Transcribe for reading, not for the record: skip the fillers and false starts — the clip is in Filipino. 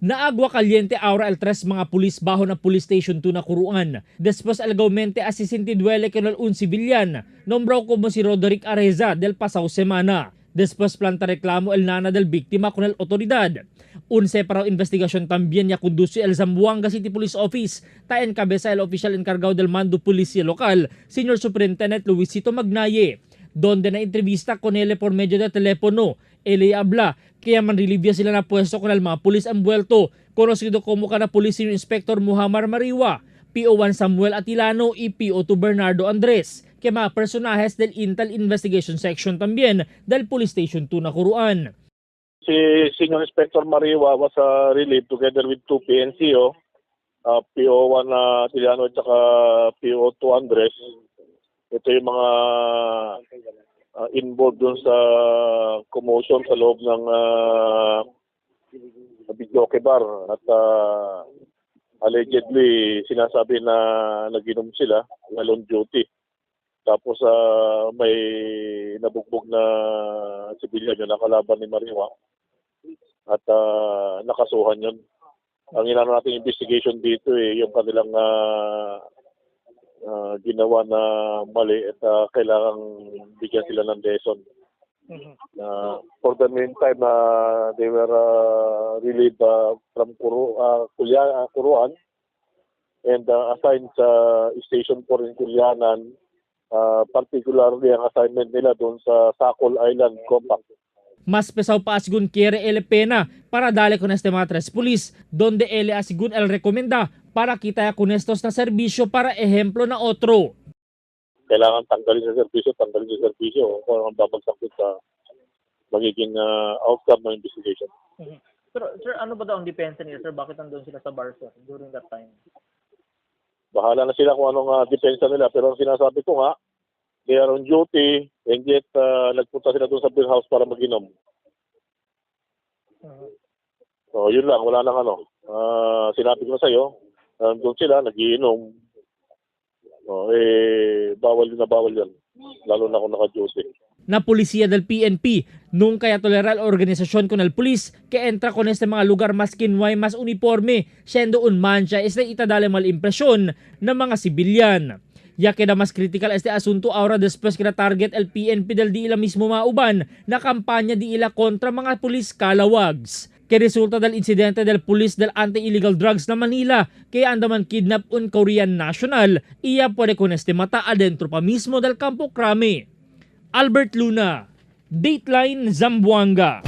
Na Agua Caliente ahora el tres mga pulis bajo na Police Station 2 na Curuan. Después algaumente a 69 kanal un civilian, nombrado como si Roderick Areza del pasado semana. Después planta reklamo el nana del biktima con el autoridad. Un separado investigasyon también ya conduce el Zamboanga City Police Office, ta encabeza el oficial encargado del mando policía local, Senior Superintendent Luisito Magnaye, donde na entrevista con él por medio de teléfono. Él habla kaya manrilibya sila na pwesto con el mga pulis envuelto, conocido como kana Police Senior Inspector Muhammad Mariwa, PO1 Samuel Atilano y PO2 Bernardo Andres, que mga personajes del Intel Investigation Section también del Police Station 2 na Curuan. Si Senior Inspector Mariwa was relieved together with 2 PNCO, PO1 Atilano at saka PO2 Andres. Ito yung mga involved dun sa commotion sa loob ng videoke bar at allegedly sinasabi na naginom sila while on duty. Tapos may nabugbog na sibilyan yung nakalaban ni Mariwa at nakasuhan yun. Ang inano natin investigation dito yung kanilang ginawa na mali at kailangang bigyan sila ng lesson. For the meantime, they were relieved from Curuan and assigned sa Station 4 in Culianan, particularly ang assignment nila doon sa Sacol Island Compact. Mas pesaw pa asigun quiere el pena para dale con este mga tres pulis, donde él asigun el recomenda para kita con estos na serbisyo para ejemplo na otro. Kailangan tanggalin sa serbisyo kung ang babagsak sa magiging outcome ng investigation. Pero sir, ano ba daw ang depensa nila, sir? Bakit nandun sila sa bar, sir, during that time? Bahala na sila kung anong depensa nila, pero ang sinasabi ko nga, they are on duty and yet nagpunta sila doon sa beer house para mag-inom. So yun lang, wala nang ano. Sinabi ko na sa'yo, doon sila, nagiinom. Bawal yan. Lalo na kung naka-duty. Na policía del PNP, nunca ya tolerar la organización con el police que entra con este mga lugar mas kinway mas uniforme, siendo un mancha es na itadale mal impresyon ng mga sibilyan. Ya queda más critical este asunto ahora después que na-target el PNP del di ila mismo mauban na kampanya di ila kontra mga pulis kalawags. Que resulta del insidente del pulis del anti-illegal drugs na Manila kaya andaman kidnap un Korean national iya puede con este mata adentro pa mismo del Campo Crame. Albert Luna, Dateline Zamboanga.